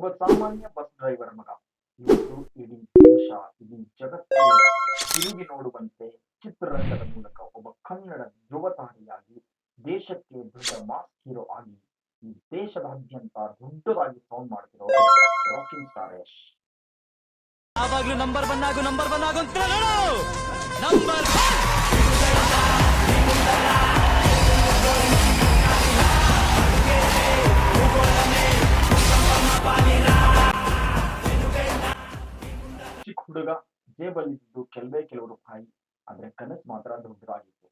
ಒಬ್ಬ ಸಾಮಾನ್ಯ bus driver ಮಗ ಇವತ್ತು ಇಡೀ ದೇಶ, ಇಡೀ ಜಗತ್ತೇ ತಿರುಗಿ ನೋಡುವಂತೆ ಚಿತ್ರರಂಗದ ಮೂಲಕ ಒಬ್ಬ ಕನ್ನಡ ಧ್ರುವತಾರಿಯಾಗಿ ದೇಶಕ್ಕೆ ದೊಡ್ಡ ಮಾಸ್ ಹೀರೋ ಆಗಿ ಈ ದೇಶದಾದ್ಯಂತ ದೊಡ್ಡದಾಗಿ ಸೌಂಡ್ ಮಾಡ್ತಿರೋರು ರಾಕಿಂಗ್ ಸ್ಟಾರ್ ಯಶ್. ಯಾವಾಗ್ಲೂ ನಂಬರ್ ಒನ್ ಆಗು ಅಂತ ನೋಡು. ನಂಬರ್ ಚಿಕ್ಕ ಹುಡುಗ, ಜೇಬಲ್ಲಿದ್ದು ಕೆಲವು ರೂಪಾಯಿ, ಆದ್ರೆ ಕನಸು ಮಾತ್ರ ದೊಡ್ಡದಾಗಿತ್ತು.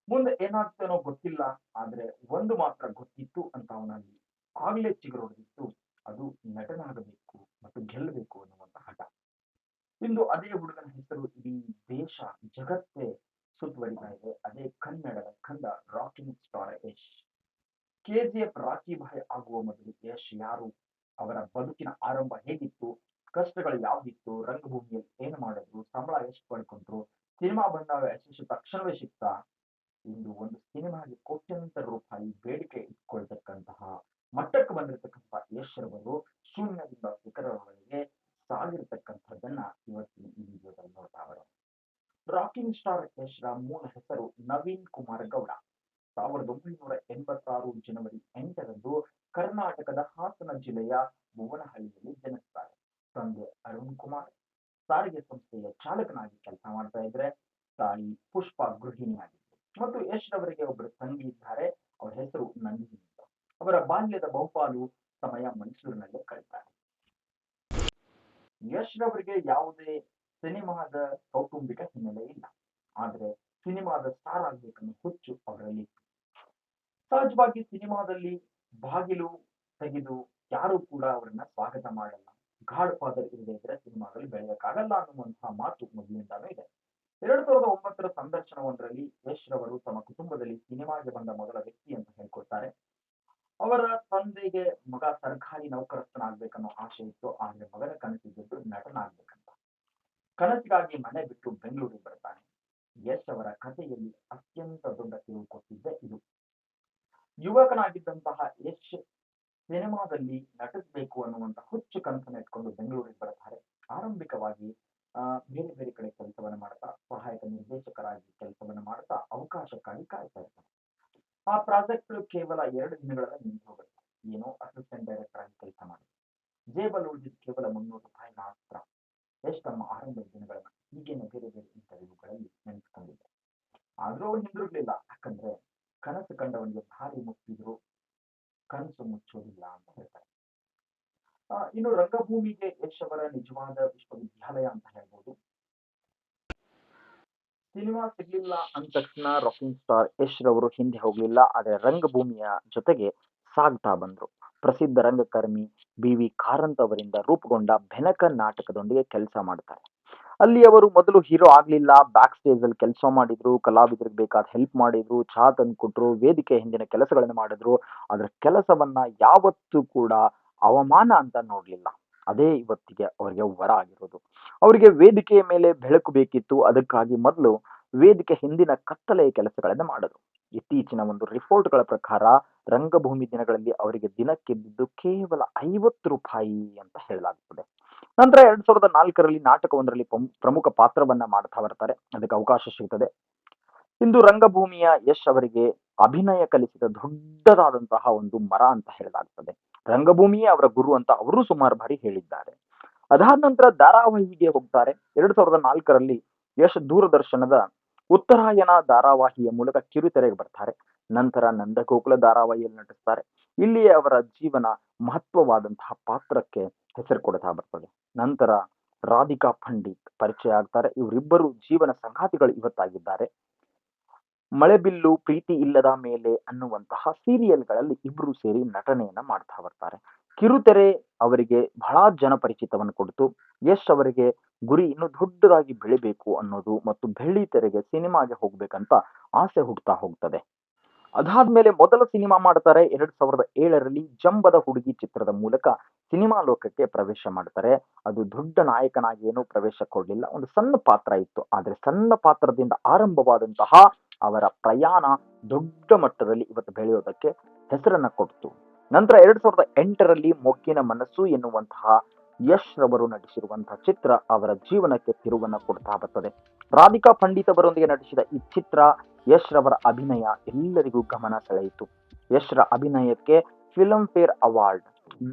ಮುಂದೆ ಏನಾಗ್ತೇನೋ ಗೊತ್ತಿಲ್ಲ, ಆದ್ರೆ ಒಂದು ಮಾತ್ರ ಗೊತ್ತಿತ್ತು ಅಂತ ಅವನಲ್ಲಿ ಆಗ್ಲೇ ಚಿಗುರೊಡೆದಿತ್ತು. ಅದು ನಟನಾಗಬೇಕು ಮತ್ತು ಗೆಲ್ಲಬೇಕು ಅನ್ನುವಂತ ಹಠ. ಇಂದು ಅದೇ ಹುಡುಗನ ಹೆಸರು ಇಡೀ ದೇಶ, ಜಗತ್ತೇ ಸುತ್ತುವರಿತಾ ಇದೆ. ಅದೇ ಕನ್ನಡದ ಕಂದ rocking star Yash. KGF Rocky bhai ಆಗುವ ಮೊದಲು ಯಶ್ ಯಾರು, ಅವರ ಬದುಕಿನ ಆರಂಭ ಹೇಗಿತ್ತು, ಕಷ್ಟಗಳು ಯಾವ್ದಿತ್ತು, ರಂಗಭೂಮಿಯಲ್ಲಿ ಏನು ಮಾಡಿದ್ರು, ಸಂಬಳ ಎಷ್ಟು ಪಡ್ಕೊಂಡ್ರು, ಸಿನಿಮಾ ಬಂದಾಗ ಯಶಸ್ಸು ತಕ್ಷಣವೇ ಸಿಗ್ತಾ, ಇಂದು ಒಂದು ಸಿನಿಮಾಗೆ ಕೋಟ್ಯಂತರ ರೂಪಾಯಿ ಬೇಡಿಕೆ ಇಟ್ಕೊಳ್ತಕ್ಕಂತಹ ಮಟ್ಟಕ್ಕೆ ಬಂದಿರತಕ್ಕಂತಹ ಯಶ್ ರವರು ಶೂನ್ಯದಿಂದ ಶಿಖರವರೆಗೆ ಸಾಗಿರ್ತಕ್ಕಂಥದ್ದನ್ನ ಇವತ್ತಿನ ಈ ವಿಡಿಯೋದಲ್ಲಿ ನೋಡ್ತಾ ಇದ್ದಾರೆ. ರಾಕಿಂಗ್ ಸ್ಟಾರ್ ಯಶ್ ರ ಮೂಲ ಹೆಸರು ನವೀನ್ ಕುಮಾರ್ ಗೌಡ. 1986 ಜನವರಿ 8ರಂದು ಕರ್ನಾಟಕದ ಹಾಸನ ಜಿಲ್ಲೆಯ ಭುವನಹಳ್ಳಿಯಲ್ಲಿ ಜನಿಸ್ತಾರೆ. ತಂದೆ ಅರುಣ್ ಕುಮಾರ್ ಸಾರಿಗೆ ಸಂಸ್ಥೆಯ ಚಾಲಕನಾಗಿ ಕೆಲಸ ಮಾಡ್ತಾ ಇದ್ರೆ, ತಾಯಿ ಪುಷ್ಪ ಗೃಹಿಣಿಯಾಗಿದ್ರು. ಮತ್ತು ಯಶ್ ರವರಿಗೆ ಒಬ್ಬರು ತಂಗಿ ಇದ್ದಾರೆ, ಅವರ ಹೆಸರು ನಂದಿನಿ ಅಂತ. ಅವರ ಬಾಲ್ಯದ ಬಹುಪಾಲು ಸಮಯ ಮೈಸೂರಿನಲ್ಲೇ ಕಳೀತಾರೆ. ಯಶ್ ರವರಿಗೆ ಯಾವುದೇ ಸಿನಿಮಾದ ಕೌಟುಂಬಿಕ ಹಿನ್ನೆಲೆ ಇಲ್ಲ, ಆದ್ರೆ ಸಿನಿಮಾದ ಸ್ಟಾರ್ ಆಗ್ಬೇಕನ್ನೋ ಹುಚ್ಚು ಅವರಲ್ಲಿ. ಸಹಜವಾಗಿ ಸಿನಿಮಾದಲ್ಲಿ ಬಾಗಿಲು ತೆಗೆದು ಯಾರು ಕೂಡ ಅವರನ್ನ ಸ್ವಾಗತ ಮಾಡಲ್ಲ. ಗಾಡ್ ಫಾದರ್ ಇರದೇ ಇದ್ರೆ ಸಿನಿಮಾದಲ್ಲಿ ಬೆಳೆಯಕ್ಕಾಗಲ್ಲ ಅನ್ನುವಂತಹ ಮಾತು ಮೊದಲಿನಿಂದಾನೂ ಇದೆ. 2009ರ ಸಂದರ್ಶನವೊಂದರಲ್ಲಿ ಯಶ್ ರವರು ತಮ್ಮ ಕುಟುಂಬದಲ್ಲಿ ಸಿನಿಮಾಗೆ ಬಂದ ಮೊದಲ ವ್ಯಕ್ತಿ ಅಂತ ಹೇಳ್ಕೊಳ್ತಾರೆ. ಅವರ ತಂದೆಗೆ ಮಗ ಸರ್ಕಾರಿ ನೌಕರಸ್ಥನಾಗ್ಬೇಕನ್ನೋ ಆಸೆ ಇತ್ತು, ಆದ್ರೆ ಮಗನ ಕನಸಿದ್ದು ನಟನಾಗ್ಬೇಕಂತ. ಕನಸಿಗಾಗಿ ಮನೆ ಬಿಟ್ಟು ಬೆಂಗಳೂರಿಗೆ ಬರ್ತಾನೆ. ಯಶ್ ಅವರ ಕಥೆಯಲ್ಲಿ ಅತ್ಯಂತ ದೊಡ್ಡ ತಿರುವು ಕೊಟ್ಟಿದ್ದೆ ಇದು. ಯುವಕನಾಗಿದ್ದಂತಹ ಯಶ್ ಸಿನಿಮಾದಲ್ಲಿ ನಟಿಸಬೇಕು ಅನ್ನುವಂತ ಹುಚ್ಚು ಕನಸನ್ನು ಇಟ್ಕೊಂಡು ಬೆಂಗಳೂರಿಗೆ ಬರ್ತಾರೆ. ಆರಂಭಿಕವಾಗಿ ಬೇರೆ ಬೇರೆ ಕಡೆ ಕೆಲಸವನ್ನ ಮಾಡ್ತಾ, ಸಹಾಯಕ ನಿರ್ದೇಶಕರಾಗಿ ಕೆಲಸವನ್ನ ಮಾಡ್ತಾ ಅವಕಾಶಕ್ಕಾಗಿ ಕಾಯ್ತಾ ಇರ್ತಾರೆ. ಆ ಪ್ರಾಜೆಕ್ಟ್ ಕೇವಲ 2 ದಿನಗಳಲ್ಲಿ ನಿಂತು ಹೋಗುತ್ತೆ. ಏನೋ ಅಸಿಸ್ಟೆಂಟ್ ಡೈರೆಕ್ಟರ್ ಆಗಿ ಕೆಲಸ ಮಾಡಿ ಜೇಬಲ್ ಉಳಿದಿದ್ದು ಕೇವಲ 300 ರೂಪಾಯಿ ಮಾತ್ರ. ಯಶ್ ತಮ್ಮ ಆರಂಭದ ದಿನಗಳನ್ನ ಹೀಗೇನೆ ಬೇರೆ ಬೇರೆ ಇಂಟರ್ವ್ಯೂಗಳಲ್ಲಿ ನೆನೆಸ್ಕೊಂಡಿದ್ದೆ. ಆದ್ರೂ ಅವ್ರು ಹಿಂದಿರುಗ್ಲಿಲ್ಲ, ಯಾಕಂದ್ರೆ ಕನಸು ಕಂಡವನಿಗೆ ಭಾರಿ ಮುಟ್ಟಿದ್ರು, ಕನಸು ಮುಚ್ಚೋದಿಲ್ಲ ಅಂತ ಹೇಳ್ತಾರೆ. ಇನ್ನು ರಂಗಭೂಮಿಗೆ ಯಶ್ ಅವರ ನಿಜವಾದ ವಿಶ್ವವಿದ್ಯಾಲಯ ಅಂತ ಹೇಳ್ಬೋದು. ಸಿನಿಮಾ ಸಿಗ್ಲಿಲ್ಲ ಅಂದ ತಕ್ಷಣ ರಾಕಿಂಗ್ ಸ್ಟಾರ್ ಯಶ್ ರವರು ಹಿಂದೆ ಹೋಗ್ಲಿಲ್ಲ, ಆದ್ರೆ ರಂಗಭೂಮಿಯ ಜೊತೆಗೆ ಸಾಗ್ತಾ ಬಂದ್ರು. ಪ್ರಸಿದ್ಧ ರಂಗಕರ್ಮಿ ಬಿ.ವಿ. ಕಾರಂತ್ ಅವರಿಂದ ರೂಪುಗೊಂಡ ಬೆನಕ ನಾಟಕದೊಂದಿಗೆ ಕೆಲಸ ಮಾಡ್ತಾರೆ. ಅಲ್ಲಿ ಅವರು ಮೊದಲು ಹೀರೋ ಆಗ್ಲಿಲ್ಲ, ಬ್ಯಾಕ್ ಸ್ಟೇಜ್ ಅಲ್ಲಿ ಕೆಲಸ ಮಾಡಿದ್ರು, ಕಲಾವಿದರಿಗೆ ಬೇಕಾದ ಹೆಲ್ಪ್ ಮಾಡಿದ್ರು, ಚಹಾ ತಂದು ಕೊಟ್ರು, ವೇದಿಕೆ ಹಿಂದಿನ ಕೆಲಸಗಳನ್ನ ಮಾಡಿದ್ರು. ಆದ್ರೆ ಕೆಲಸವನ್ನ ಯಾವತ್ತೂ ಕೂಡ ಅವಮಾನ ಅಂತ ನೋಡ್ಲಿಲ್ಲ. ಅದೇ ಇವತ್ತಿಗೆ ಅವರಿಗೆ ವರ ಆಗಿರೋದು. ಅವರಿಗೆ ವೇದಿಕೆಯ ಮೇಲೆ ಬೆಳಕು ಬೇಕಿತ್ತು, ಅದಕ್ಕಾಗಿ ಮೊದಲು ವೇದಿಕೆ ಹಿಂದಿನ ಕತ್ತಲೆಯ ಕೆಲಸಗಳನ್ನ ಮಾಡಿದ್ರು. ಇತ್ತೀಚಿನ ಒಂದು ರಿಪೋರ್ಟ್ಗಳ ಪ್ರಕಾರ ರಂಗಭೂಮಿ ದಿನಗಳಲ್ಲಿ ಅವರಿಗೆ ದಿನಕ್ಕೆದ್ದಿದ್ದು ಕೇವಲ 50 ರೂಪಾಯಿ ಅಂತ ಹೇಳಲಾಗುತ್ತದೆ. ನಂತರ 2004ರಲ್ಲಿ ನಾಟಕವೊಂದರಲ್ಲಿ ಪ್ರಮುಖ ಪಾತ್ರವನ್ನ ಮಾಡ್ತಾ ಬರ್ತಾರೆ, ಅದಕ್ಕೆ ಅವಕಾಶ ಸಿಗ್ತದೆ. ಇಂದು ರಂಗಭೂಮಿಯ ಯಶ್ ಅವರಿಗೆ ಅಭಿನಯ ಕಲಿಸಿದ ದೊಡ್ಡದಾದಂತಹ ಒಂದು ಮರ ಅಂತ ಹೇಳಲಾಗ್ತದೆ. ರಂಗಭೂಮಿಯೇ ಅವರ ಗುರು ಅಂತ ಅವರು ಸುಮಾರು ಬಾರಿ ಹೇಳಿದ್ದಾರೆ. ಅದಾದ ನಂತರ ಧಾರಾವಾಹಿಗೆ ಹೋಗ್ತಾರೆ. 2004ರಲ್ಲಿ ಯಶ್ ದೂರದರ್ಶನದ ಉತ್ತರಾಯಣ ಧಾರಾವಾಹಿಯ ಮೂಲಕ ಕಿರುತೆರೆಗೆ ಬರ್ತಾರೆ. ನಂತರ ನಂದಗೋಕುಲ ಧಾರಾವಾಹಿಯಲ್ಲಿ ನಟಿಸ್ತಾರೆ. ಇಲ್ಲಿಯೇ ಅವರ ಜೀವನ ಮಹತ್ವವಾದಂತಹ ಪಾತ್ರಕ್ಕೆ ಹೆಸರು ಕೊಡ್ತಾ ಬರ್ತದೆ. ನಂತರ ರಾಧಿಕಾ ಪಂಡಿತ್ ಪರಿಚಯ ಆಗ್ತಾರೆ. ಇವರಿಬ್ಬರು ಜೀವನ ಸಂಗಾತಿಗಳು ಇವತ್ತಾಗಿದ್ದಾರೆ. ಮಳೆಬಿಲ್ಲು, ಪ್ರೀತಿ ಇಲ್ಲದ ಮೇಲೆ ಅನ್ನುವಂತಹ ಸೀರಿಯಲ್ಗಳಲ್ಲಿ ಇಬ್ರು ಸೇರಿ ನಟನೆಯನ್ನ ಮಾಡ್ತಾ ಬರ್ತಾರೆ. ಕಿರುತೆರೆ ಅವರಿಗೆ ಬಹಳ ಜನಪರಿಚಿತವನ್ನು ಕೊಡ್ತು. ಯಶ್ ಅವರಿಗೆ ಗುರಿ ಇನ್ನು ದೊಡ್ಡದಾಗಿ ಬೆಳಿಬೇಕು ಅನ್ನೋದು ಮತ್ತು ಬೆಳ್ಳಿ ತೆರೆಗೆ ಸಿನಿಮಾಗೆ ಹೋಗ್ಬೇಕಂತ ಆಸೆ ಹುಡ್ತಾ ಹೋಗ್ತದೆ. ಅದಾದ್ಮೇಲೆ ಮೊದಲ ಸಿನಿಮಾ ಮಾಡ್ತಾರೆ. 2007ರಲ್ಲಿ ಜಂಬದ ಹುಡುಗಿ ಚಿತ್ರದ ಮೂಲಕ ಸಿನಿಮಾ ಲೋಕಕ್ಕೆ ಪ್ರವೇಶ ಮಾಡ್ತಾರೆ. ಅದು ದೊಡ್ಡ ನಾಯಕನಾಗಿ ಏನು ಪ್ರವೇಶ ಕೊಡ್ಲಿಲ್ಲ, ಒಂದು ಸಣ್ಣ ಪಾತ್ರ ಇತ್ತು. ಆದ್ರೆ ಸಣ್ಣ ಪಾತ್ರದಿಂದ ಆರಂಭವಾದಂತಹ ಅವರ ಪ್ರಯಾಣ ದೊಡ್ಡ ಮಟ್ಟದಲ್ಲಿ ಇವತ್ತು ಬೆಳೆಯೋದಕ್ಕೆ ಹೆಸರನ್ನ ಕೊಡ್ತು. ನಂತರ 2008ರಲ್ಲಿ ಮೊಗ್ಗಿನ ಮನಸ್ಸು ಎನ್ನುವಂತಹ ಯಶ್ ರವರು ನಟಿಸಿರುವಂತಹ ಚಿತ್ರ ಅವರ ಜೀವನಕ್ಕೆ ತಿರುವನ್ನ ಕೊಡ್ತಾ ಬರ್ತದೆ. ರಾಧಿಕಾ ಪಂಡಿತ್ ಅವರೊಂದಿಗೆ ನಟಿಸಿದ ಈ ಚಿತ್ರ ಯಶ್ ರವರ ಅಭಿನಯ ಎಲ್ಲರಿಗೂ ಗಮನ ಸೆಳೆಯಿತು. ಯಶ್ ರ ಅಭಿನಯಕ್ಕೆ Filmfare award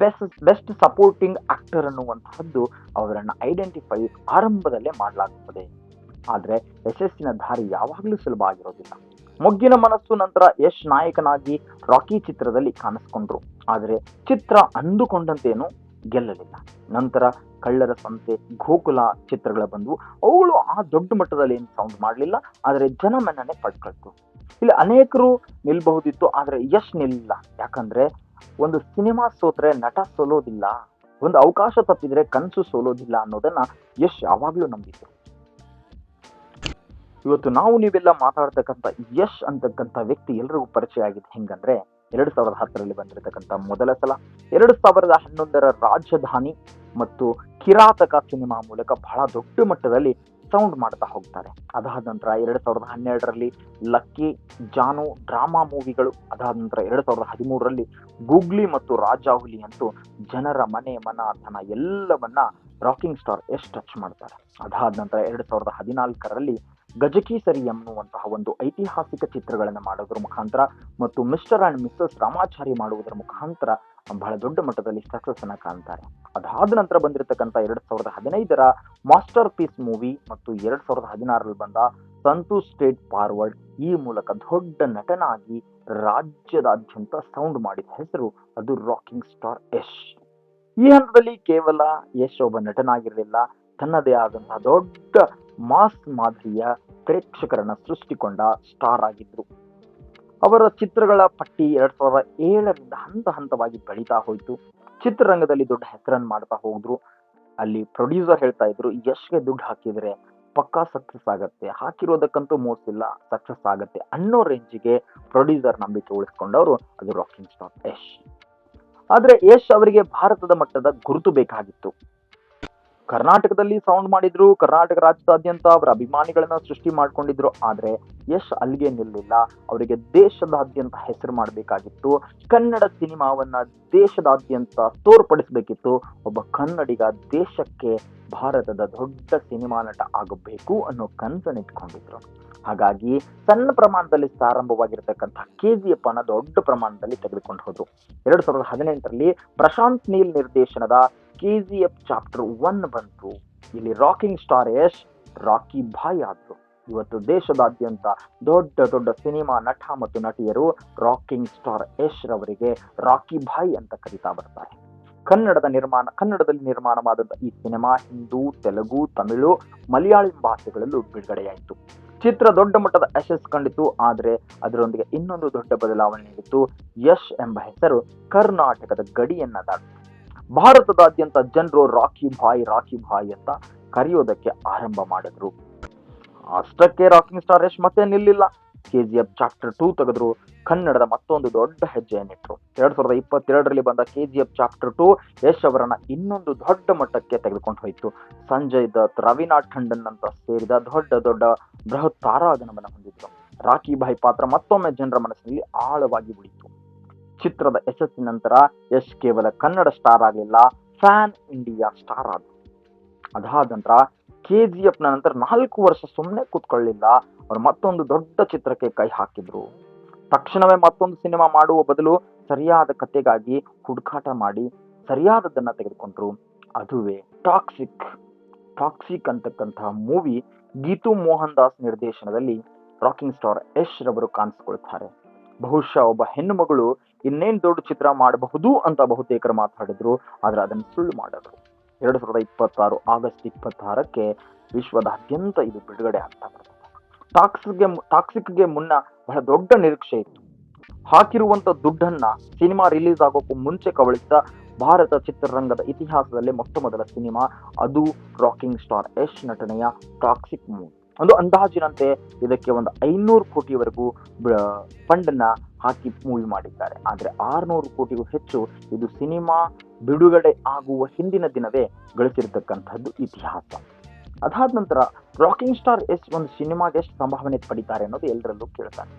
best supporting actor ಅನ್ನುವಂತಹದ್ದು ಅವರನ್ನ ಐಡೆಂಟಿಫೈ ಆರಂಭದಲ್ಲೇ ಮಾಡಲಾಗುತ್ತದೆ. ಆದ್ರೆ ಯಶಸ್ಸಿನ ದಾರಿ ಯಾವಾಗಲೂ ಸುಲಭ ಆಗಿರೋದಿಲ್ಲ. ಮೊಗ್ಗಿನ ಮನಸ್ಸು ನಂತರ ಯಶ್ ನಾಯಕನಾಗಿ ರಾಕಿ ಚಿತ್ರದಲ್ಲಿ ಕಾಣಿಸ್ಕೊಂಡ್ರು. ಆದರೆ ಚಿತ್ರ ಅಂದುಕೊಂಡಂತೇನು ಗೆಲ್ಲಲಿಲ್ಲ. ನಂತರ ಕಳ್ಳರ ಸಂತೆ, ಗೋಕುಲ ಚಿತ್ರಗಳ ಬಂದವು. ಅವುಗಳು ಆ ದೊಡ್ಡ ಮಟ್ಟದಲ್ಲಿ ಏನು ಸೌಂಡ್ ಮಾಡಲಿಲ್ಲ, ಆದರೆ ಜನಮನ್ನಣೆ ಪಡ್ಕೊಳ್ತು. ಇಲ್ಲಿ ಅನೇಕರು ನಿಲ್ಬಹುದಿತ್ತು, ಆದ್ರೆ ಯಶ್ ನಿಲ್ಲಿಲ್ಲ. ಯಾಕಂದ್ರೆ ಒಂದು ಸಿನಿಮಾ ಸೋತ್ರೆ ನಟ ಸೋಲೋದಿಲ್ಲ, ಒಂದು ಅವಕಾಶ ತಪ್ಪಿದ್ರೆ ಕನಸು ಸೋಲೋದಿಲ್ಲ ಅನ್ನೋದನ್ನ ಯಶ್ ಯಾವಾಗ್ಲೂ ನಂಬಿದ್ರು. ಇವತ್ತು ನೀವೆಲ್ಲ ಮಾತಾಡ್ತಕ್ಕಂಥ ಯಶ್ ಅಂತಕ್ಕಂಥ ವ್ಯಕ್ತಿ ಎಲ್ರಿಗೂ ಪರಿಚಯ ಆಗಿದೆ. ಹೆಂಗಂದ್ರೆ 2010ರಲ್ಲಿ ಬಂದಿರತಕ್ಕಂಥ ಮೊದಲ ಸಲ, 2011ರ ರಾಜಧಾನಿ ಮತ್ತು ಕಿರಾತಕ ಸಿನಿಮಾ ಮೂಲಕ ಬಹಳ ದೊಡ್ಡ ಮಟ್ಟದಲ್ಲಿ ಸೌಂಡ್ ಮಾಡ್ತಾ ಹೋಗ್ತಾರೆ. ಅದಾದ ನಂತರ 2012ರಲ್ಲಿ ಲಕ್ಕಿ, ಜಾನು ಡ್ರಾಮಾ ಮೂವಿಗಳು. ಅದಾದ ನಂತರ 2013ರಲ್ಲಿ ಗೂಗ್ಲಿ ಮತ್ತು ರಾಜಾಹುಲಿ ಅಂತೂ ಜನರ ಮನೆ ಮನತನ ಎಲ್ಲವನ್ನ ರಾಕಿಂಗ್ ಸ್ಟಾರ್ ಯಶ್ ಟಚ್ ಮಾಡ್ತಾರೆ. ಅದಾದ ನಂತರ 2014ರಲ್ಲಿ ಗಜಕೀಸರಿ ಎನ್ನುವಂತಹ ಒಂದು ಐತಿಹಾಸಿಕ ಚಿತ್ರಗಳನ್ನು ಮಾಡೋದ್ರ ಮುಖಾಂತರ ಮತ್ತು ಮಿಸ್ಟರ್ ಅಂಡ್ ಮಿಸ್ಸಸ್ ರಾಮಾಚಾರಿ ಮಾಡುವುದರ ಮುಖಾಂತರ ಬಹಳ ದೊಡ್ಡ ಮಟ್ಟದಲ್ಲಿ ಸಕ್ಸಸ್ ಅನ್ನ ಕಾಣ್ತಾರೆ. ಅದಾದ ನಂತರ ಬಂದಿರತಕ್ಕಂಥ 2015ರ ಮಾಸ್ಟರ್ ಪೀಸ್ ಮೂವಿ ಮತ್ತು 2016ರಲ್ಲಿ ಬಂದ ಸಂತೋಷ್ ಸ್ಟೇಟ್ ಫಾರ್ವರ್ಡ್, ಈ ಮೂಲಕ ದೊಡ್ಡ ನಟನಾಗಿ ರಾಜ್ಯದಾದ್ಯಂತ ಸೌಂಡ್ ಮಾಡಿದ ಹೆಸರು ಅದು ರಾಕಿಂಗ್ ಸ್ಟಾರ್ ಯಶ್. ಈ ಹಂತದಲ್ಲಿ ಕೇವಲ ಯಶ್ ಒಬ್ಬ ನಟನಾಗಿರಲಿಲ್ಲ, ತನ್ನದೇ ಆದಂತಹ ದೊಡ್ಡ ಮಾಸ್ ಮಾದರಿಯ ಪ್ರೇಕ್ಷಕರನ್ನ ಸೃಷ್ಟಿಕೊಂಡ ಸ್ಟಾರ್ ಆಗಿದ್ರು. ಅವರ ಚಿತ್ರಗಳ ಪಟ್ಟಿ 2007ರಿಂದ ಹಂತ ಹಂತವಾಗಿ ಬೆಳೀತಾ ಹೋಯ್ತು. ಚಿತ್ರರಂಗದಲ್ಲಿ ದೊಡ್ಡ ಹೆಸರನ್ನು ಮಾಡ್ತಾ ಹೋದ್ರು. ಅಲ್ಲಿ ಪ್ರೊಡ್ಯೂಸರ್ ಹೇಳ್ತಾ ಇದ್ರು, ಯಶ್ಗೆ ದುಡ್ಡು ಹಾಕಿದ್ರೆ ಪಕ್ಕಾ ಸಕ್ಸಸ್ ಆಗತ್ತೆ, ಹಾಕಿರೋದಕ್ಕಂತೂ ಮೋಸಿಲ್ಲ, ಸಕ್ಸಸ್ ಆಗತ್ತೆ ಅನ್ನೋ ರೇಂಜಿಗೆ ಪ್ರೊಡ್ಯೂಸರ್ ನಂಬಿಕೆ ಉಳಿಸ್ಕೊಂಡವರು ಅದು ರಾಕಿಂಗ್ ಸ್ಟಾರ್ ಯಶ್. ಆದ್ರೆ ಯಶ್ ಅವರಿಗೆ ಭಾರತದ ಮಟ್ಟದ ಗುರುತು ಬೇಕಾಗಿತ್ತು. ಕರ್ನಾಟಕದಲ್ಲಿ ಸೌಂಡ್ ಮಾಡಿದ್ರು, ಕರ್ನಾಟಕ ರಾಜ್ಯದಾದ್ಯಂತ ಅವರ ಅಭಿಮಾನಿಗಳನ್ನ ಸೃಷ್ಟಿ ಮಾಡ್ಕೊಂಡಿದ್ರು. ಆದ್ರೆ ಯಶ್ ಅಲ್ಲಿಗೆ ನಿಲ್ಲಿಲ್ಲ. ಅವರಿಗೆ ದೇಶದಾದ್ಯಂತ ಹೆಸರು ಮಾಡಬೇಕಾಗಿತ್ತು. ಕನ್ನಡ ಸಿನಿಮಾವನ್ನ ದೇಶದಾದ್ಯಂತ ತೋರ್ಪಡಿಸಬೇಕಿತ್ತು. ಒಬ್ಬ ಕನ್ನಡಿಗ ದೇಶಕ್ಕೆ ಭಾರತದ ದೊಡ್ಡ ಸಿನಿಮಾ ನಟ ಆಗಬೇಕು ಅನ್ನೋ ಕನಸನ್ನು ಇಟ್ಕೊಂಡಿದ್ರು. ಹಾಗಾಗಿ ಸಣ್ಣ ಪ್ರಮಾಣದಲ್ಲಿ ಪ್ರಾರಂಭವಾಗಿರ್ತಕ್ಕಂಥ KGF ಅನ್ನ ದೊಡ್ಡ ಪ್ರಮಾಣದಲ್ಲಿ ತೆಗೆದುಕೊಂಡು ಹೋದ್ರು. 2018ರಲ್ಲಿ ಪ್ರಶಾಂತ್ ನೀಲ್ ನಿರ್ದೇಶನದ KGF ಚಾಪ್ಟರ್ 1 ಬಂತು. ಇಲ್ಲಿ ರಾಕಿಂಗ್ ಸ್ಟಾರ್ ಯಶ್ ರಾಕಿ ಭಾಯ್ ಆದ್ರು. ಇವತ್ತು ದೇಶದಾದ್ಯಂತ ದೊಡ್ಡ ದೊಡ್ಡ ಸಿನಿಮಾ ನಟ ಮತ್ತು ನಟಿಯರು ರಾಕಿಂಗ್ ಸ್ಟಾರ್ ಯಶ್ ರವರಿಗೆ ರಾಕಿ ಭಾಯ್ ಅಂತ ಕರೀತಾ ಬರ್ತಾರೆ. ಕನ್ನಡದಲ್ಲಿ ನಿರ್ಮಾಣವಾದಂತ ಈ ಸಿನಿಮಾ ಹಿಂದೂ, ತೆಲುಗು, ತಮಿಳು, ಮಲಯಾಳಂ ಭಾಷೆಗಳಲ್ಲೂ ಬಿಡುಗಡೆಯಾಯಿತು. ಚಿತ್ರ ದೊಡ್ಡ ಮಟ್ಟದ ಯಶಸ್ಸು ಕಂಡಿತು. ಆದ್ರೆ ಅದರೊಂದಿಗೆ ಇನ್ನೊಂದು ದೊಡ್ಡ ಬದಲಾವಣೆ ಆಗಿತ್ತು. ಯಶ್ ಎಂಬ ಹೆಸರು ಕರ್ನಾಟಕದ ಗಡಿಯನ್ನ ದಾಟಿತು. ಭಾರತದಾದ್ಯಂತ ಜನರು ರಾಕಿ ಭಾಯ್ ಅಂತ ಕರೆಯೋದಕ್ಕೆ ಆರಂಭ ಮಾಡಿದ್ರು. ಅಷ್ಟಕ್ಕೆ ರಾಕಿಂಗ್ ಸ್ಟಾರ್ ಯಶ್ ಮತ್ತೆ ನಿಲ್ಲಿಲ್ಲ. KGF chapter 2 ತೆಗೆದ್ರು. ಕನ್ನಡದ ಮತ್ತೊಂದು ದೊಡ್ಡ ಹೆಜ್ಜೆಯನ್ನಿಟ್ರು. 2022ರಲ್ಲಿ ಬಂದ KGF ಚಾಪ್ಟರ್ 2 ಯಶ್ ಅವರನ್ನ ಇನ್ನೊಂದು ದೊಡ್ಡ ಮಟ್ಟಕ್ಕೆ ತೆಗೆದುಕೊಂಡು ಹೋಯಿತು. ಸಂಜಯ್ ದತ್, ರವೀನಾ ಟಂಡನ್ ಅಂತ ಸೇರಿದ ದೊಡ್ಡ ಬೃಹತ್ ತಾರಾಗಣವನ್ನು ಹೊಂದಿದ್ರು. ರಾಕಿ ಭಾಯ್ ಪಾತ್ರ ಮತ್ತೊಮ್ಮೆ ಜನರ ಮನಸ್ಸಿನಲ್ಲಿ ಆಳವಾಗಿ ಉಳಿತು. ಚಿತ್ರದ ಯಶಸ್ಸಿನ ನಂತರ ಯಶ್ ಕೇವಲ ಕನ್ನಡ ಸ್ಟಾರ್ ಆಗಲಿಲ್ಲ, ಫ್ಯಾನ್ ಇಂಡಿಯಾ ಸ್ಟಾರ್ ಆದ್ರು. ಅದಾದ ನಂತರ KGF ನಂತರ 4 ವರ್ಷ ಸುಮ್ಮನೆ ಕೂತ್ಕೊಳ್ಳಿಲ್ಲ. ಅವರು ಮತ್ತೊಂದು ದೊಡ್ಡ ಚಿತ್ರಕ್ಕೆ ಕೈ ಹಾಕಿದ್ರು. ತಕ್ಷಣವೇ ಮತ್ತೊಂದು ಸಿನಿಮಾ ಮಾಡುವ ಬದಲು ಸರಿಯಾದ ಕಥೆಗಾಗಿ ಹುಡುಕಾಟ ಮಾಡಿ ಸರಿಯಾದದನ್ನ ತೆಗೆದುಕೊಂಡ್ರು. ಅದುವೇ ಟಾಕ್ಸಿಕ್ ಅಂತಕ್ಕಂತಹ ಮೂವಿ. ಗೀತು ಮೋಹನ್ ದಾಸ್ ನಿರ್ದೇಶನದಲ್ಲಿ ರಾಕಿಂಗ್ ಸ್ಟಾರ್ ಯಶ್ ರವರು ಕಾಣಿಸಿಕೊಳ್ತಾರೆ. ಬಹುಶಃ ಒಬ್ಬ ಹೆಣ್ಣು ಮಗಳು ಇನ್ನೇನ್ ದೊಡ್ಡ ಚಿತ್ರ ಮಾಡಬಹುದು ಅಂತ ಬಹುತೇಕರು ಮಾತಾಡಿದ್ರು, ಆದ್ರೆ ಅದನ್ನು ಸುಳ್ಳು ಮಾಡಿದ್ರು. 2026 ಆಗಸ್ಟ್ 26ಕ್ಕೆ ವಿಶ್ವದಾದ್ಯಂತ ಇದು ಬಿಡುಗಡೆ ಆಗ್ತಾ ಬರ್ತದೆ. ಟಾಕ್ಸಿಕ್ಗೆ ಮುನ್ನ ಬಹಳ ದೊಡ್ಡ ನಿರೀಕ್ಷೆ ಇತ್ತು. ಹಾಕಿರುವಂತ ದುಡ್ಡನ್ನ ಸಿನಿಮಾ ರಿಲೀಸ್ ಆಗೋಕ್ಕೂ ಮುಂಚೆ ಕಬಳಿಸಿದ ಭಾರತ ಚಿತ್ರರಂಗದ ಇತಿಹಾಸದಲ್ಲಿ ಮೊಟ್ಟ ಮೊದಲ ಸಿನಿಮಾ ಅದು ರಾಕಿಂಗ್ ಸ್ಟಾರ್ ಯಶ್ ನಟನೆಯ ಟಾಕ್ಸಿಕ್ ಮೂವಿ. ಒಂದು ಅಂದಾಜಿನಂತೆ ಇದಕ್ಕೆ ಒಂದು 500 ಕೋಟಿವರೆಗೂ ಫಂಡ್ ಅನ್ನ ಹಾಕಿ ಮೂವಿ ಮಾಡಿದ್ದಾರೆ. ಆದ್ರೆ 600 ಕೋಟಿಗೂ ಹೆಚ್ಚು ಇದು ಸಿನಿಮಾ ಬಿಡುಗಡೆ ಆಗುವ ಹಿಂದಿನ ದಿನವೇ ಗಳಿಸಿರ್ತಕ್ಕಂಥದ್ದು ಇತಿಹಾಸ. ಅದಾದ ನಂತರ ರಾಕಿಂಗ್ ಸ್ಟಾರ್ ಯಶ್ ಒಂದು ಸಿನಿಮಾಗೆ ಎಷ್ಟು ಸಂಭಾವನೆ ಪಡಿತಾರೆ ಅನ್ನೋದು ಎಲ್ಲರಲ್ಲೂ ಕೇಳ್ತಾರೆ.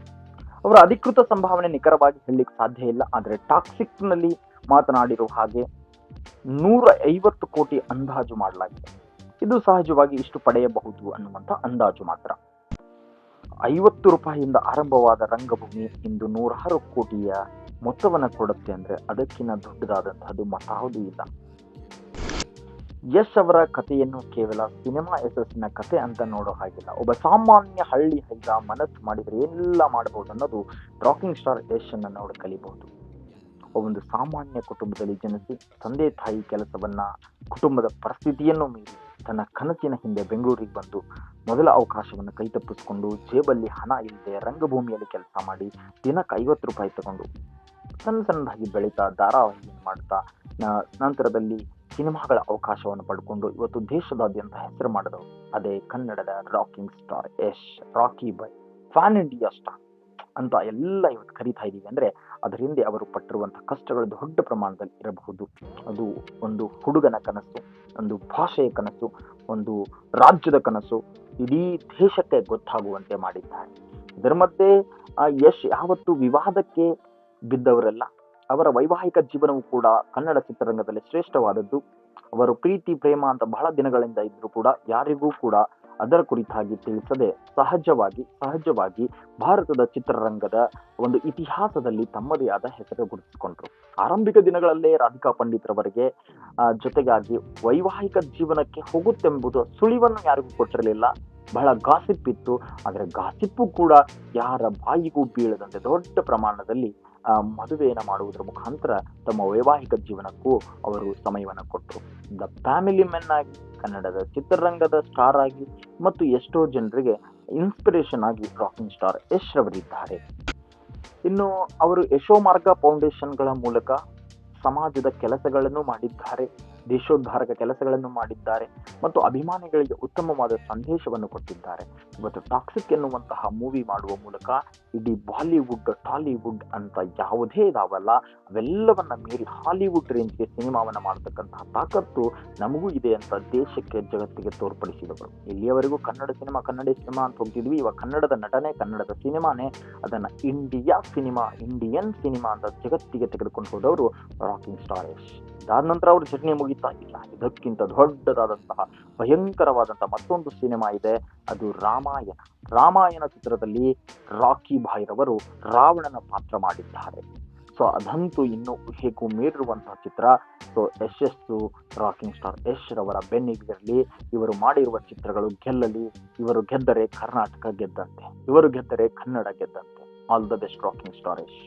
ಅವರ ಅಧಿಕೃತ ಸಂಭಾವನೆ ನಿಖರವಾಗಿ ಹೇಳಲಿಕ್ಕೆ ಸಾಧ್ಯ ಇಲ್ಲ. ಆದರೆ ಟಾಕ್ಸಿಕ್ ನಲ್ಲಿ ಮಾತನಾಡಿರುವ ಹಾಗೆ 150 ಕೋಟಿ ಅಂದಾಜು ಮಾಡಲಾಗಿದೆ. ಇದು ಸಹಜವಾಗಿ ಇಷ್ಟು ಪಡೆಯಬಹುದು ಅನ್ನುವಂಥ ಅಂದಾಜು ಮಾತ್ರ. 50 ರೂಪಾಯಿಯಿಂದ ಆರಂಭವಾದ ರಂಗಭೂಮಿ ಇಂದು 106 ಕೋಟಿಯ ಮೊತ್ತವನ್ನು ಕೊಡುತ್ತೆ ಅಂದ್ರೆ ಅದಕ್ಕಿಂತ ದೊಡ್ಡದಾದಂತಹದ್ದು ಮತ್ತಾವುದೂ ಇಲ್ಲ. ಯಶ್ ಅವರ ಕಥೆಯನ್ನು ಕೇವಲ ಸಿನಿಮಾ ಯಶಸ್ಸಿನ ಕಥೆ ಅಂತ ನೋಡೋ ಹಾಗಿಲ್ಲ. ಒಬ್ಬ ಸಾಮಾನ್ಯ ಹಳ್ಳಿ ಹೈದ ಮನಸ್ಸು ಮಾಡಿದ್ರೆ ಏನೆಲ್ಲ ಮಾಡಬಹುದು ಅನ್ನೋದು ರಾಕಿಂಗ್ ಸ್ಟಾರ್ ಯಶ್ ಅನ್ನ ನೋಡಿ ಕಲಿಬಹುದು. ಒಂದು ಸಾಮಾನ್ಯ ಕುಟುಂಬದಲ್ಲಿ ಜನಿಸಿ ತಂದೆ ತಾಯಿ ಕೆಲಸವನ್ನ, ಕುಟುಂಬದ ಪರಿಸ್ಥಿತಿಯನ್ನು ಮೀರಿ ತನ್ನ ಕನಸಿನ ಹಿಂದೆ ಬೆಂಗಳೂರಿಗೆ ಬಂದು ಮೊದಲ ಅವಕಾಶವನ್ನು ಕೈತಪ್ಪಿಸಿಕೊಂಡು ಜೇಬಲ್ಲಿ ಹಣ ಇಲ್ಲದೆ ರಂಗಭೂಮಿಯಲ್ಲಿ ಕೆಲಸ ಮಾಡಿ ದಿನಕ್ಕೆ 50 ರೂಪಾಯಿ ತಗೊಂಡು ಸಣ್ಣದಾಗಿ ಬೆಳೀತಾ ಧಾರಾವಾಹಿಯನ್ನು ಮಾಡ್ತಾ ನಂತರದಲ್ಲಿ ಸಿನಿಮಾಗಳ ಅವಕಾಶವನ್ನು ಪಡ್ಕೊಂಡು ಇವತ್ತು ದೇಶದಾದ್ಯಂತ ಹೆಸರು ಮಾಡಿದವರು ಅದೇ ಕನ್ನಡದ rocking star Yash. Rocky bhai pan India star ಅಂತ ಎಲ್ಲ ಇವತ್ತು ಕರೀತಾ ಇದೀವಿ ಅಂದ್ರೆ ಅದರ ಹಿಂದೆ ಅವರು ಪಟ್ಟಿರುವಂತಹ ಕಷ್ಟಗಳು ದೊಡ್ಡ ಪ್ರಮಾಣದಲ್ಲಿ ಇರಬಹುದು. ಅದು ಒಂದು ಹುಡುಗನ ಕನಸು, ಒಂದು ಭಾಷೆಯ ಕನಸು, ಒಂದು ರಾಜ್ಯದ ಕನಸು ಇಡೀ ದೇಶಕ್ಕೆ ಗೊತ್ತಾಗುವಂತೆ ಮಾಡಿದ್ದಾರೆ. ಇದರ ಮಧ್ಯೆ ಯಶ್ ಯಾವತ್ತು ವಿವಾದಕ್ಕೆ ಬಿದ್ದವರಲ್ಲ. ಅವರ ವೈವಾಹಿಕ ಜೀವನವು ಕೂಡ ಕನ್ನಡ ಚಿತ್ರರಂಗದಲ್ಲಿ ಶ್ರೇಷ್ಠವಾದದ್ದು. ಅವರು ಪ್ರೀತಿ ಪ್ರೇಮ ಅಂತ ಬಹಳ ದಿನಗಳಿಂದ ಇದ್ರೂ ಕೂಡ ಯಾರಿಗೂ ಕೂಡ ಅದರ ಕುರಿತಾಗಿ ತಿಳಿಸದೆ ಸಹಜವಾಗಿ ಭಾರತದ ಚಿತ್ರರಂಗದ ಒಂದು ಇತಿಹಾಸದಲ್ಲಿ ತಮ್ಮದೇ ಆದ ಹೆಸರು ಗುರುತಿಸಿಕೊಂಡ್ರು. ಆರಂಭಿಕ ದಿನಗಳಲ್ಲೇ ರಾಧಿಕಾ ಪಂಡಿತ್ರವರಿಗೆ ಜೊತೆಗಾಗಿ ವೈವಾಹಿಕ ಜೀವನಕ್ಕೆ ಹೋಗುತ್ತೆಂಬುದು ಸುಳಿವನ್ನು ಯಾರಿಗೂ ಕೊಟ್ಟಿರಲಿಲ್ಲ. ಬಹಳ ಗಾಸಿಪ್ ಇತ್ತು. ಆದರೆ ಗಾಸಿಪ್ಪು ಕೂಡ ಯಾರ ಬಾಯಿಗೂ ಬೀಳದಂತೆ ದೊಡ್ಡ ಪ್ರಮಾಣದಲ್ಲಿ ಮದುವೆಯನ್ನು ಮಾಡುವುದರ ಮುಖಾಂತರ ತಮ್ಮ ವೈವಾಹಿಕ ಜೀವನಕ್ಕೂ ಅವರು ಸಮಯವನ್ನು ಕೊಟ್ಟರು. ದ ಫ್ಯಾಮಿಲಿ ಮೆನ್ ಆಗಿ, ಕನ್ನಡದ ಚಿತ್ರರಂಗದ ಸ್ಟಾರ್ ಆಗಿ ಮತ್ತು ಎಷ್ಟೋ ಜನರಿಗೆ ಇನ್ಸ್ಪಿರೇಷನ್ ಆಗಿ ರಾಕಿಂಗ್ ಸ್ಟಾರ್ ಯಶ್ ರವರಿದ್ದಾರೆ. ಇನ್ನು ಅವರು ಯಶೋಮಾರ್ಗ ಫೌಂಡೇಶನ್ಗಳ ಮೂಲಕ ಸಮಾಜದ ಕೆಲಸಗಳನ್ನು ಮಾಡಿದ್ದಾರೆ, ದೇಶೋದ್ಧಾರಕ ಕೆಲಸಗಳನ್ನು ಮಾಡಿದ್ದಾರೆ ಮತ್ತು ಅಭಿಮಾನಿಗಳಿಗೆ ಉತ್ತಮವಾದ ಸಂದೇಶವನ್ನು ಕೊಟ್ಟಿದ್ದಾರೆ. ಇವತ್ತು ಟಾಕ್ಸಿಕ್ ಎನ್ನುವಂತಹ ಮೂವಿ ಮಾಡುವ ಮೂಲಕ ಇಡೀ ಬಾಲಿವುಡ್, ಟಾಲಿವುಡ್ ಅಂತ ಯಾವುದೇ ಇದಾವಲ್ಲ ಅವೆಲ್ಲವನ್ನ ಮೀರಿ ಹಾಲಿವುಡ್ ರೇಂಜ್ಗೆ ಸಿನಿಮಾವನ್ನ ಮಾಡತಕ್ಕಂತಹ ತಾಕತ್ತು ನಮಗೂ ಇದೆ ಅಂತ ದೇಶಕ್ಕೆ, ಜಗತ್ತಿಗೆ ತೋರ್ಪಡಿಸಿದವರು. ಇಲ್ಲಿಯವರೆಗೂ ಕನ್ನಡ ಸಿನಿಮಾ ಅಂತ ಹೋಗ್ತಿದ್ವಿ. ಇವಾಗ ಕನ್ನಡದ ನಟನೆ, ಕನ್ನಡದ ಸಿನಿಮಾನೇ, ಅದನ್ನ ಇಂಡಿಯನ್ ಸಿನಿಮಾ ಅಂತ ಜಗತ್ತಿಗೆ ತೆಗೆದುಕೊಂಡು ಹೋದವರು ರಾಕಿಂಗ್ ಸ್ಟಾರ್ ಯಶ್. ಇದಾದ ನಂತರ ಅವ್ರ ಜರ್ನಿ ಮುಗಿತಾ ಇಲ್ಲ. ಇದಕ್ಕಿಂತ ದೊಡ್ಡದಾದಂತಹ ಭಯಂಕರವಾದಂತಹ ಮತ್ತೊಂದು ಸಿನಿಮಾ ಇದೆ, ಅದು ರಾಮಾಯಣ ಚಿತ್ರದಲ್ಲಿ ರಾಕಿ ಭಾಯ್ ರವರು ರಾವಣನ ಪಾತ್ರ ಮಾಡಿದ್ದಾರೆ. ಸೊ ಅದಂತೂ ಇನ್ನು ಹೇಗೂ ಮೀರಿರುವಂತಹ ಚಿತ್ರ. ಸೊ ಯಶಸ್ಸು ರಾಕಿಂಗ್ ಸ್ಟಾರ್ ಯಶ್ ರವರ ಬೆನ್ನಿಗಿರಲಿ. ಇವರು ಮಾಡಿರುವ ಚಿತ್ರಗಳು ಗೆಲ್ಲಲಿ. ಇವರು ಗೆದ್ದರೆ ಕರ್ನಾಟಕ ಗೆದ್ದಂತೆ, ಇವರು ಗೆದ್ದರೆ ಕನ್ನಡ ಗೆದ್ದಂತೆ. All the best rocking star Yash.